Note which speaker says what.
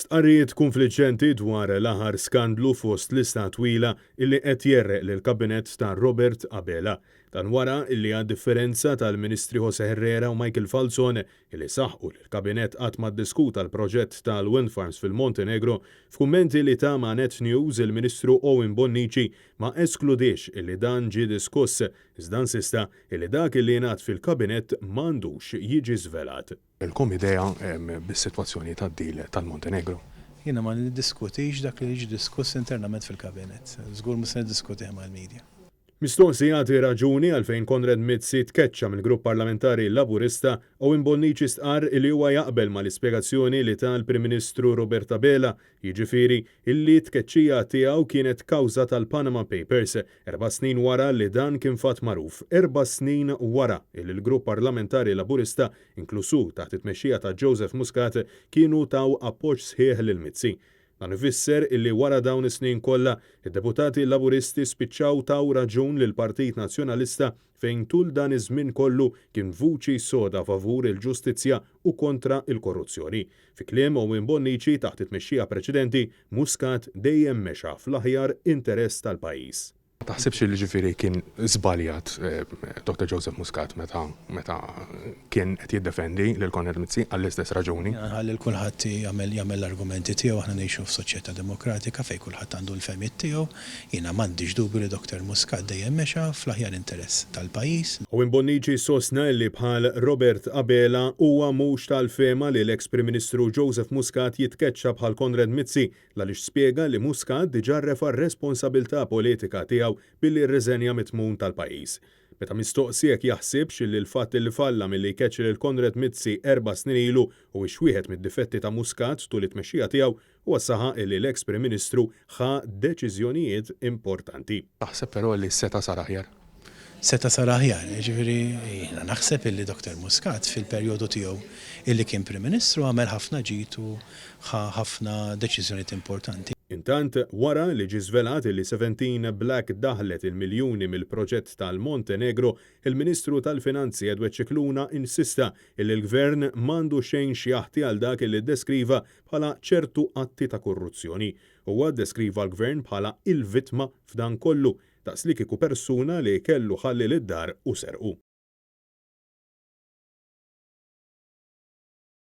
Speaker 1: Stqarrijiet konfliġġenti dwar l-aħħar skandlu fost lista twila illi qed jerreq lill-kabinett ta' Robert Abela. Dan wara illi għad differenza tal-Ministri Jose Herrera u Michael Falzon illi saħħu li l-kabinett qatt ma ddiskuta l-proġett tal-Wind Farms fil-Montenegro, f'kummenti li ta' ma' Net News il-Ministru Owen Bonnici ma eskludiex illi dan ġie diskuss iżda insista illi dak illi ngħad fil-kabinett m'għandux jiġi żvelat.
Speaker 2: Ilkom idea bis-sitwazzjoni tad-deal tal-Montenegro?
Speaker 3: Jiena ma niddiskutix dak li jiġi diskuss internament fil-kabinet. Żgur mhux se niddiskutih mal-medja.
Speaker 1: Mistoqsija jagħti raġuni għalfejn Konrad Mizzi tkeċċa mill-Grupp Parlamentari Laburista Owen Bonnici stqarr li huwa jaqbel mal-ispjegazzjoni li tal-Prim Ministru Robert Abela, jiġifieri illi tkeċċija tiegħu kienet kawża tal-Panama Papers 4 snin wara li dan kien fatt magħruf, 4 snin wara illi l-Grupp Parlamentari Laburista inklusu taħt it-tmexxija ta' Joseph Muscat kienu taw appoġġ sħiħ lil Mizzi. Dan ifisser illi wara dawn is-snin kollha id-deputati Laburisti spiċċaw taw raġun lil Partit Nazzjonalista fejn tul dan iż-żmien kollu kien vuċi soda favur il-ġustizzja u kontra il-korruzzjoni. Fi kliem Owen Bonnici taħt it-tmexxija preċedenti Muscat dejjem mexa fl-aħjar interess tal-pajjiż.
Speaker 2: Ma taħsibx li ġifieri kien żbaljat Dr. Joseph Muscat meta kien qed jiddefendi lil Konrad Mizzi għall-istess raġuni?
Speaker 3: Ħalli kulħadd jagħmel l-argumenti tiegħu, aħna ngħixu f'soċjetà demokratika fejn kulħadd għandu l-fehmiet tiegħu. Jiena m'għandix dubju li Dr. Muscat dejjem mexa fl-aħjar interess tal-pajjiż.
Speaker 1: Owen Bonnici sostna li bħal Robert Abela huwa mhux tal-fema li l-eks Prim Ministru Joseph Muscat jitkeċċa bħal Konrad Mizzi għaliex spjega li Muscat diġà refa' r-responsabilità politika tiegħu billi rreżenja mit-tmum tal-pajjiż. Meta mistoqsi jekk jaħsibx li l-fatt li falla milli jkeċċi lil Konrad Mizzi 4 snin ilu huwiex wieħed mid-difetti ta' Muscat tul it-tmexxija tiegħu huwa saħaq li l-eks Prim Ministru ħa deċiżjonijiet importanti.
Speaker 2: Taħseb però li seta sar aħjar?
Speaker 3: Seta sar aħjar, ġifieri jiena naħseb illi Dr. Muscat fil-perjodu tiegħu illi kien Prim Ministru għamel ħafna ġitu ħafna deċiżjonijiet importanti.
Speaker 1: Intant, wara li ġie żvelat li 17 Black daħlet il-miljuni mill-proġett tal-Montenegro, il-Ministru tal-Finanzi Edward Cicluna insista li l-Gvern m'għandu xejn xjaħti għal dak li ddeskriva bħala ċertu atti ta' korruzzjoni. Huwa ddeskriva l-Gvern bħala il-vittma f'dan kollu, daqs li kieku persuna li kellu ħalli lid-dar u serqu.